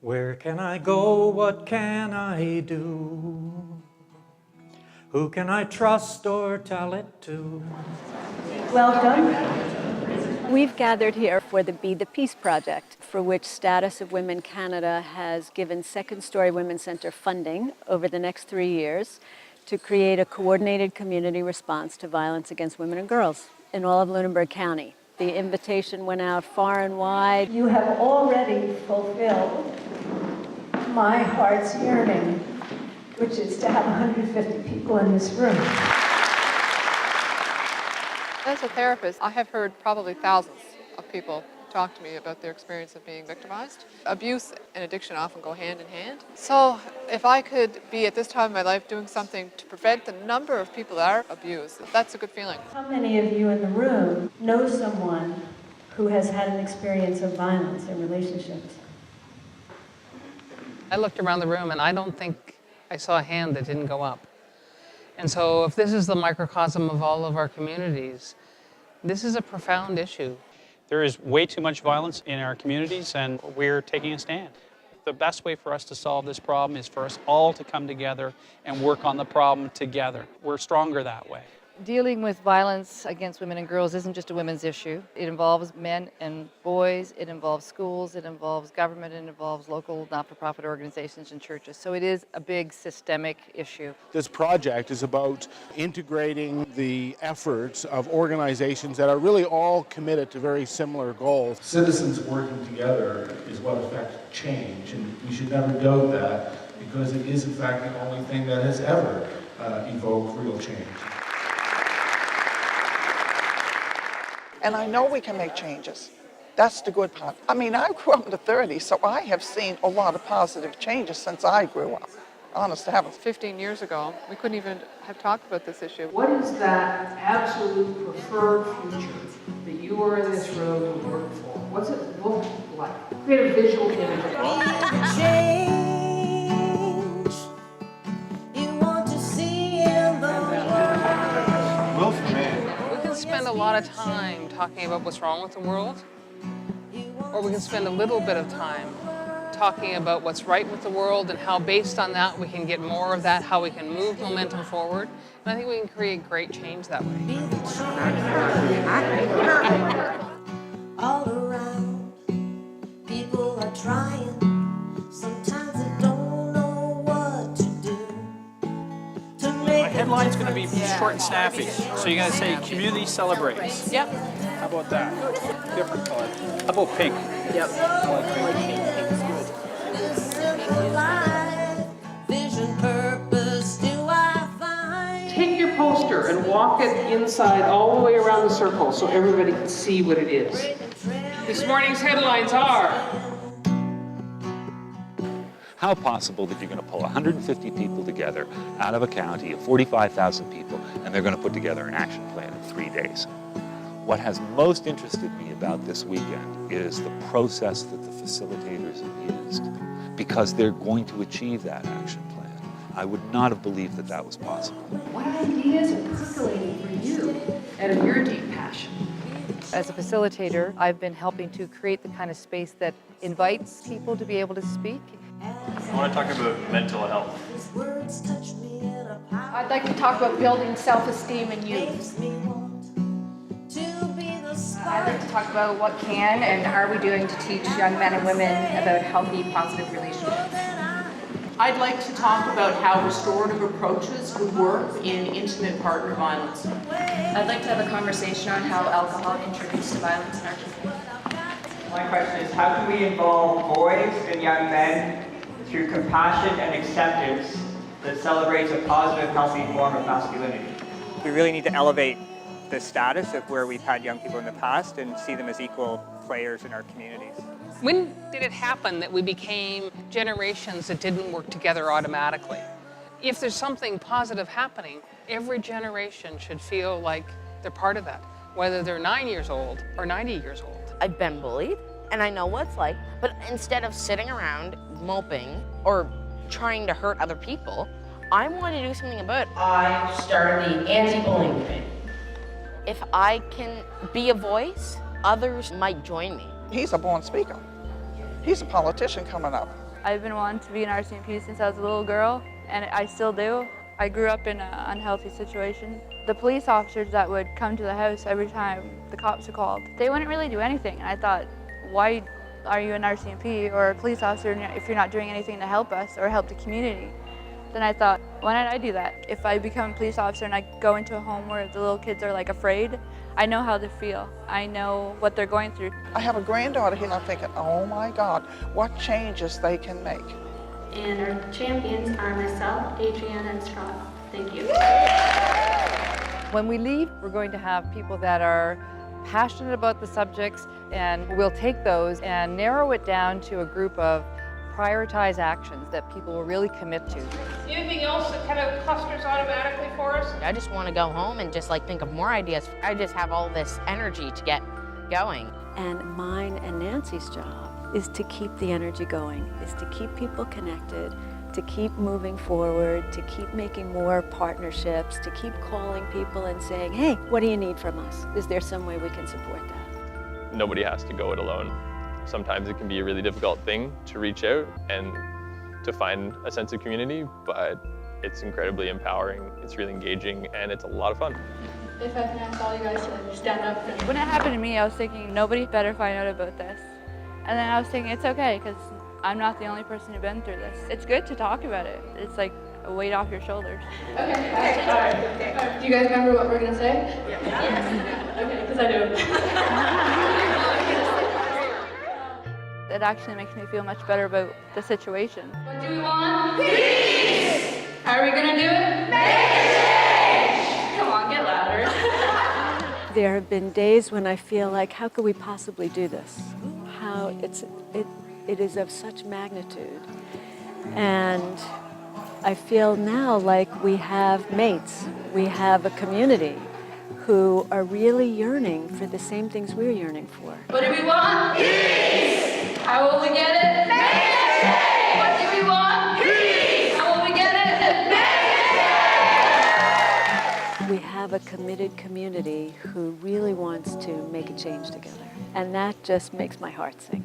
Where can I go? What can I do? Who can I trust or tell it to? Welcome. We've gathered here for the Be the Peace Project, for which Status of Women Canada has given Second Story Women's Centre funding over the next 3 years to create a coordinated community response to violence against women and girls in all of Lunenburg County. The invitation went out far and wide. You have already fulfilled my heart's yearning, which is to have 150 people in this room. As a therapist, I have heard probably thousands of people talk to me about their experience of being victimized. Abuse and addiction often go hand in hand. So if I could be at this time in my life doing something to prevent the number of people that are abused, that's a good feeling. How many of you in the room know someone who has had an experience of violence in relationships? I looked around the room and I don't think I saw a hand that didn't go up. And so if this is the microcosm of all of our communities, this is a profound issue. There is way too much violence in our communities, and we're taking a stand. The best way for us to solve this problem is for us all to come together and work on the problem together. We're stronger that way. Dealing with violence against women and girls isn't just a women's issue. It involves men and boys, it involves schools, it involves government, it involves local not-for-profit organizations and churches. So it is a big systemic issue. This project is about integrating the efforts of organizations that are really all committed to very similar goals. Citizens working together is what affects change, and we should never doubt that, because it is in fact the only thing that has ever evoked real change. And I know we can make changes. That's the good part. I mean, I grew up in the 30s, so I have seen a lot of positive changes since I grew up. Honest to heaven. 15 years ago, we couldn't even have talked about this issue. What is that absolute preferred future that you are in this room to work for? What's it look like? Create a visual image of it. Spend a lot of time talking about what's wrong with the world, or we can spend a little bit of time talking about what's right with the world and how based on that we can get more of that, how we can move momentum forward. And I think we can create great change that way. All around, people are trying. Sometimes they don't know what to do. My headline's going to be short and snappy. So you're going to say community celebrates. Yep. How about that? Different color. How about pink? Yep. I like pink. Vision, purpose, do I find? Take your poster and walk it inside all the way around the circle so everybody can see what it is. This morning's headlines are: How possible that you're going to pull 150 people together out of a county of 45,000 people and they're going to put together an action plan in 3 days? What has most interested me about this weekend is the process that the facilitators have used, because they're going to achieve that action plan. I would not have believed that that was possible. what ideas are percolating for you out of your deep passion? As a facilitator, I've been helping to create the kind of space that invites people to be able to speak. I want to talk about mental health. I'd like to talk about building self-esteem in youth. I'd like to talk about what can and are we doing to teach young men and women about healthy, positive relationships. I'd like to talk about how restorative approaches would work in intimate partner violence. I'd like to have a conversation on how alcohol contributes to violence in our community. My question is, how can we involve boys and young men through compassion and acceptance that celebrates a positive, healthy form of masculinity? We really need to elevate the status of where we've had young people in the past and see them as equal players in our communities. When did it happen that we became generations that didn't work together automatically? If there's something positive happening, every generation should feel like they're part of that, whether they're 9 years old or 90 years old. I've been bullied, and I know what it's like, but instead of sitting around moping or trying to hurt other people, I want to do something about it. I started the anti-bullying campaign. If I can be a voice, others might join me. He's a born speaker. He's a politician coming up. I've been wanting to be an RCMP since I was a little girl, and I still do. I grew up in an unhealthy situation. The police officers that would come to the house every time the cops were called, they wouldn't really do anything. And I thought, why are you an RCMP or a police officer if you're not doing anything to help us or help the community? Then I thought, why not I do that? If I become a police officer and I go into a home where the little kids are like afraid, I know how they feel. I know what they're going through. I have a granddaughter here and I'm thinking, oh my God, what changes they can make. And our champions are myself, Adrienne, and Scott. Thank you. When we leave, we're going to have people that are passionate about the subjects, and we'll take those and narrow it down to a group of prioritized actions that people will really commit to. Anything else that kind of clusters automatically for us? I just want to go home and just like think of more ideas. I just have all this energy to get going. And mine and Nancy's job is to keep the energy going, is to keep people connected, to keep moving forward, to keep making more partnerships, to keep calling people and saying, hey, what do you need from us? Is there some way we can support that? Nobody has to go it alone. Sometimes it can be a really difficult thing to reach out and to find a sense of community, but it's incredibly empowering, it's really engaging, and it's a lot of fun. If I can ask all you guys to stand up. When it happened to me, I was thinking, nobody better find out about this. And then I was thinking, it's okay, because I'm not the only person who's been through this. It's good to talk about it. It's like a weight off your shoulders. Okay, all right. Okay. Do you guys remember what we're going to say? Yes. Okay, because I do. It actually makes me feel much better about the situation. What do we want? Peace! How are we going to do it? Make a change! Come on, get louder. There have been days when I feel like, how could we possibly do this? How it is of such magnitude. And I feel now like we have mates, we have a community who are really yearning for the same things we're yearning for. What do we want? Peace! How will we get it? Make a change! What do we want? Peace! How will we get it? Make a change! We have a committed community who really wants to make a change together. And that just makes my heart sing.